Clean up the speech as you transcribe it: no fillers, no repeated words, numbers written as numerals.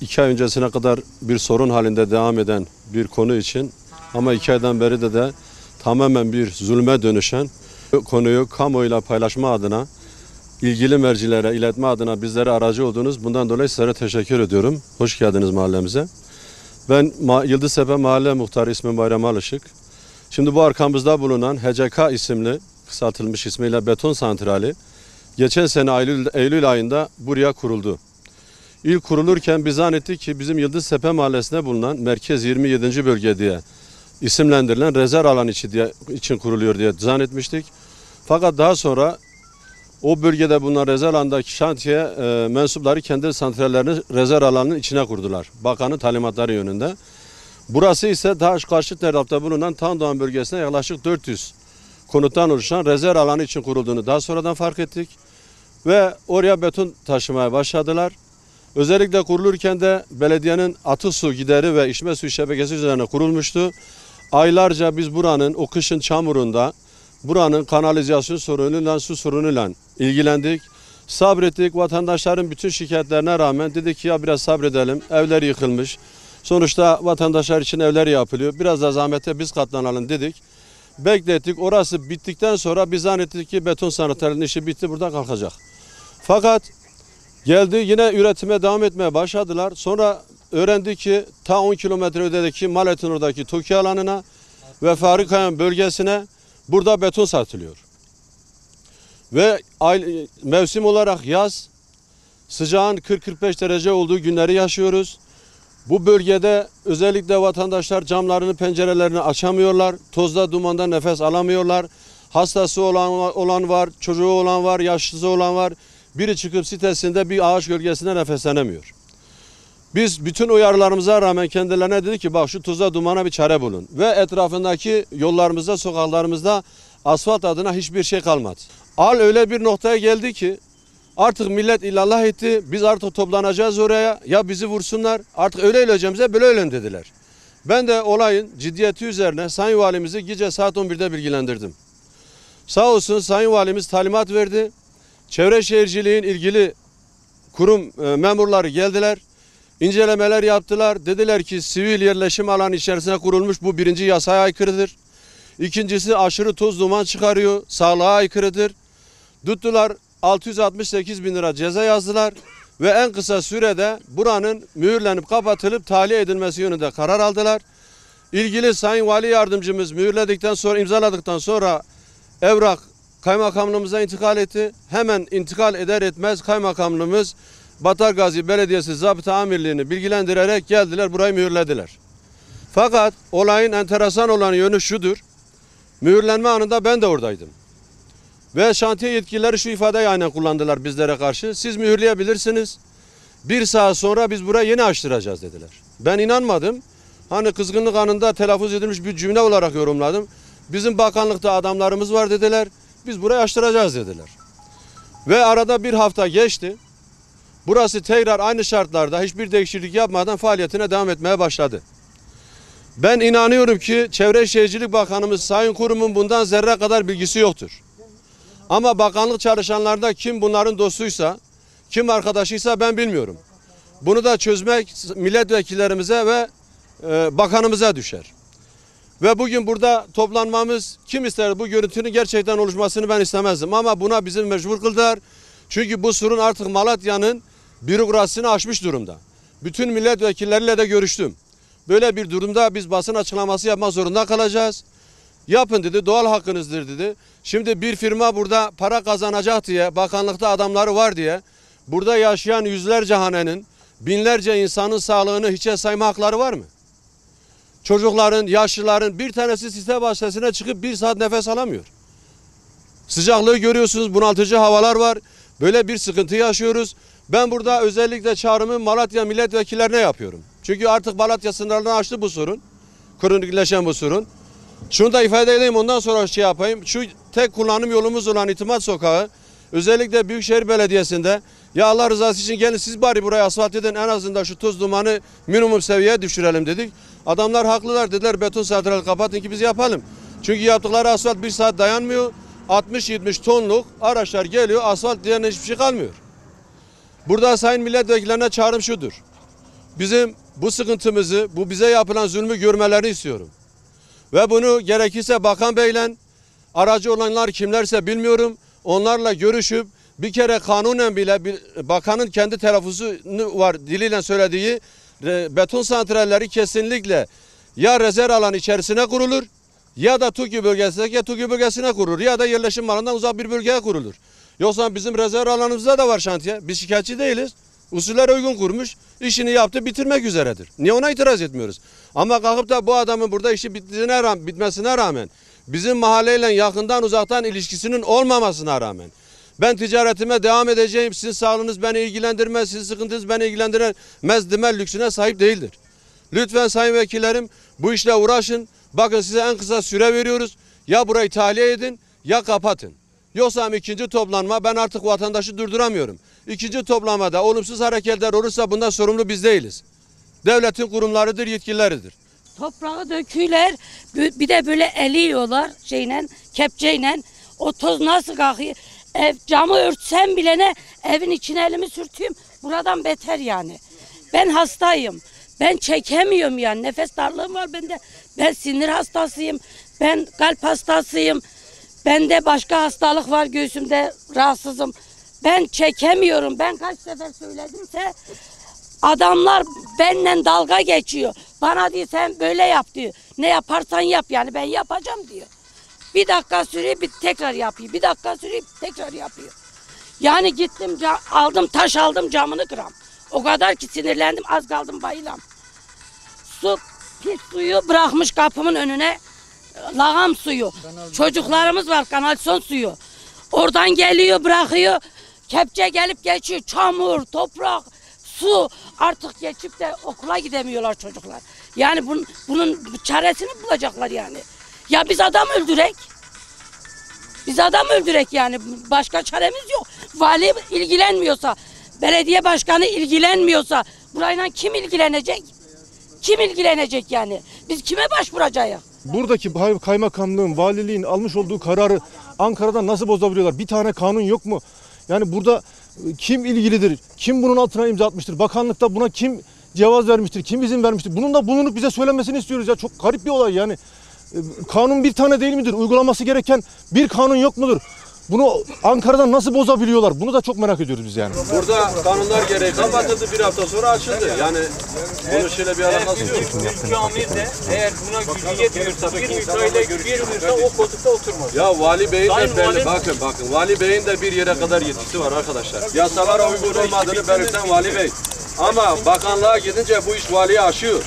İki ay öncesine kadar bir sorun halinde devam eden bir konu için ama 2 aydan beri de tamamen bir zulme dönüşen konuyu kamuoyuyla paylaşma adına, ilgili mercilere iletme adına bizlere aracı oldunuz. Bundan dolayı sizlere teşekkür ediyorum. Hoş geldiniz mahallemize. Ben Yıldıztepe Mahalle Muhtarı, ismim Bayram Alışık. Şimdi bu arkamızda bulunan HCK isimli, kısaltılmış ismiyle beton santrali, geçen sene Eylül ayında buraya kuruldu. İlk kurulurken biz zannettik ki bizim Yıldıztepe Mahallesi'nde bulunan Merkez 27. Bölge diye isimlendirilen rezerv alan için kuruluyor diye zannetmiştik. Fakat daha sonra o bölgede bulunan rezerv alandaki şantiye mensupları kendi santrallerini rezerv alanının içine kurdular. Bakanın talimatları yönünde. Burası ise daha karşı tarafta bulunan Tandoğan bölgesine yaklaşık 400 konuttan oluşan rezerv alanı için kurulduğunu daha sonradan fark ettik. Ve oraya beton taşımaya başladılar. Özellikle kurulurken de belediyenin atık su gideri ve içme suyu şebekesi üzerine kurulmuştu. Aylarca biz buranın o kışın çamurunda buranın kanalizasyon sorunuyla, su sorunuyla ilgilendik. Sabrettik. Vatandaşların bütün şikayetlerine rağmen dedik ki ya biraz sabredelim. Evler yıkılmış. Sonuçta vatandaşlar için evler yapılıyor. Biraz da zahmete biz katlanalım dedik. Beklettik. Orası bittikten sonra biz zannettik ki beton santralinin işi bitti, buradan kalkacak. Fakat geldi, yine üretime devam etmeye başladılar. Sonra öğrendik ki ta 10 kilometre ötedeki Maletinur'daki TOKİ alanına ve Farikayan bölgesine burada beton satılıyor. Ve mevsim olarak yaz, sıcağın 40-45 derece olduğu günleri yaşıyoruz. Bu bölgede özellikle vatandaşlar camlarını, pencerelerini açamıyorlar. Tozda, dumanda nefes alamıyorlar. Hastası olan var, çocuğu olan var, yaşlısı olan var. Biri çıkıp sitesinde bir ağaç gölgesinde nefeslenemiyor. Biz bütün uyarılarımıza rağmen kendilerine dedik ki bak şu toza dumana bir çare bulun. Ve etrafındaki yollarımızda, sokaklarımızda asfalt adına hiçbir şey kalmadı. Al öyle bir noktaya geldi ki artık millet illallah etti. Biz artık toplanacağız oraya. Ya bizi vursunlar. Artık öyle öleceğimize böyle ölelim dediler. Ben de olayın ciddiyeti üzerine Sayın Valimizi gece saat 11'de bilgilendirdim. Sağ olsun Sayın Valimiz talimat verdi. Çevre Şehirciliğin ilgili kurum memurları geldiler. İncelemeler yaptılar. Dediler ki sivil yerleşim alanı içerisine kurulmuş, bu birinci yasaya aykırıdır. İkincisi aşırı toz duman çıkarıyor. Sağlığa aykırıdır. Tuttular 668 bin lira ceza yazdılar. Ve en kısa sürede buranın mühürlenip kapatılıp tahliye edilmesi yönünde karar aldılar. İlgili Sayın Vali Yardımcımız mühürledikten sonra, imzaladıktan sonra evrak kaymakamlığımıza intikal etti. Hemen intikal eder etmez kaymakamlığımız Batargazi Belediyesi Zabıta Amirliğini bilgilendirerek geldiler, burayı mühürlediler. Fakat olayın enteresan olan yönü şudur. Mühürlenme anında ben de oradaydım. Ve şantiye yetkilileri şu ifadeyi aynen kullandılar bizlere karşı. Siz mühürleyebilirsiniz. 1 saat sonra biz burayı yeni açtıracağız dediler. Ben inanmadım. Hani kızgınlık anında telaffuz edilmiş bir cümle olarak yorumladım. Bizim bakanlıkta adamlarımız var dediler. Biz burayı açtıracağız dediler. Ve arada bir hafta geçti. Burası tekrar aynı şartlarda hiçbir değişiklik yapmadan faaliyetine devam etmeye başladı. Ben inanıyorum ki Çevre Şehircilik Bakanımız Sayın Kurum'un bundan zerre kadar bilgisi yoktur. Ama bakanlık çalışanlarında kim bunların dostuysa, kim arkadaşıysa ben bilmiyorum. Bunu da çözmek milletvekillerimize ve bakanımıza düşer. Ve bugün burada toplanmamız, kim ister bu görüntünün gerçekten oluşmasını ben istemezdim. Ama buna bizi mecbur kıldılar. Çünkü bu sorun artık Malatya'nın bürokrasisini aşmış durumda. Bütün milletvekilleriyle de görüştüm. Böyle bir durumda biz basın açıklaması yapmak zorunda kalacağız. Yapın dedi, doğal hakkınızdır dedi. Şimdi bir firma burada para kazanacak diye, bakanlıkta adamları var diye, burada yaşayan yüzlerce hanenin, binlerce insanın sağlığını hiçe sayma hakları var mı? Çocukların, yaşlıların bir tanesi site bahçesine çıkıp 1 saat nefes alamıyor. Sıcaklığı görüyorsunuz, bunaltıcı havalar var. Böyle bir sıkıntı yaşıyoruz. Ben burada özellikle çağrımı Malatya milletvekillerine yapıyorum. Çünkü artık Malatya sınırlarını aştı bu sorun. Kronikleşen bu sorun. Şunu da ifade edeyim, ondan sonra şey yapayım. Şu tek kullanım yolumuz olan İtimat Sokağı, özellikle Büyükşehir Belediyesi'nde, ya Allah rızası için gelin siz bari buraya asfalt edin, en azından şu toz dumanı minimum seviyeye düşürelim dedik. Adamlar haklılar, dediler beton santrali kapatın ki biz yapalım. Çünkü yaptıkları asfalt 1 saat dayanmıyor. 60-70 tonluk araçlar geliyor, asfalt diyen hiçbir şey kalmıyor. Burada sayın milletvekillerine çağrım şudur. Bizim bu sıkıntımızı, bu bize yapılan zulmü görmelerini istiyorum. Ve bunu gerekirse Bakan Bey'le, aracı olanlar kimlerse bilmiyorum, onlarla görüşüp bir kere kanunen bile bakanın kendi telaffuzunu var diliyle söylediği beton santralleri kesinlikle ya rezerv alan içerisine kurulur ya da TOKİ bölgesine kurulur ya da yerleşim alanından uzak bir bölgeye kurulur. Yoksa bizim rezerv alanımızda da var şantiye. Biz şikayetçi değiliz. Usullere uygun kurmuş, işini yaptı, bitirmek üzeredir. Niye ona itiraz etmiyoruz? Ama kalkıp da bu adamın burada işi bitmesine rağmen, bizim mahalleyle yakından uzaktan ilişkisinin olmamasına rağmen, ben ticaretime devam edeceğim, sizin sağlığınız beni ilgilendirmez, sizin sıkıntınız beni ilgilendirmez deme lüksüne sahip değildir. Lütfen sayın vekillerim bu işle uğraşın. Bakın size en kısa süre veriyoruz. Ya burayı tahliye edin ya kapatın. Yoksa ikinci toplanma, ben artık vatandaşı durduramıyorum. İkinci toplamada olumsuz hareketler olursa bundan sorumlu biz değiliz. Devletin kurumlarıdır, yetkilileridir. Toprağı döküyorlar, bir de böyle eliyorlar kepçeyle. O toz nasıl kalkıyor? Camı örtsem bile ne, evin içine elimi sürtüyorum. Buradan beter yani. Ben hastayım. Ben çekemiyorum yani. Nefes darlığım var bende. Ben sinir hastasıyım. Ben kalp hastasıyım. Bende başka hastalık var, göğsümde rahatsızım. Ben çekemiyorum. Ben kaç sefer söyledimse adamlar benimle dalga geçiyor. Bana diyor sen böyle yap diyor. Ne yaparsan yap yani ben yapacağım diyor. Bir dakika sürüyor bir tekrar yapıyor. Bir dakika sürüyor tekrar yapıyor. Yani gittim taş aldım camını kıram. O kadar ki sinirlendim, az kaldım bayılam. Pis suyu bırakmış kapımın önüne. Lağım suyu. Çocuklarımız var, kanalizasyon suyu. Oradan geliyor bırakıyor. Kepçe gelip geçiyor. Çamur, toprak, su. Artık geçip de okula gidemiyorlar çocuklar. Yani bunun çaresini bulacaklar yani. Ya biz adam öldürek. Biz adam öldürek yani. Başka çaremiz yok. Vali ilgilenmiyorsa, belediye başkanı ilgilenmiyorsa burayla kim ilgilenecek? Kim ilgilenecek yani? Biz kime başvuracağız? Buradaki kaymakamlığın, valiliğin almış olduğu kararı Ankara'da nasıl bozabiliyorlar? Bir tane kanun yok mu? Yani burada kim ilgilidir? Kim bunun altına imza atmıştır? Bakanlıkta buna kim cevaz vermiştir? Kim izin vermiştir? Bunun da bulunup bize söylemesini istiyoruz ya. Çok garip bir olay yani. Kanun bir tane değil midir? Uygulaması gereken bir kanun yok mudur? Bunu Ankara'dan nasıl bozabiliyorlar? Bunu da çok merak ediyoruz biz yani. Burada kanunlar gereği kapatıldı, bir hafta sonra açıldı. Yani bunun şöyle bir alakası yok. Ülke amir de eğer buna gücü yetmiyorsa, bir müteahhile girmiyorsa o koltukta oturmaz. Ya Vali Bey'in de belli, bakın Vali Bey'in de bir yere kadar yetkisi var arkadaşlar. Yasalara uygun olmadığını belirten Vali Bey. Ama bakanlığa gidince bu iş valiye aşıyor.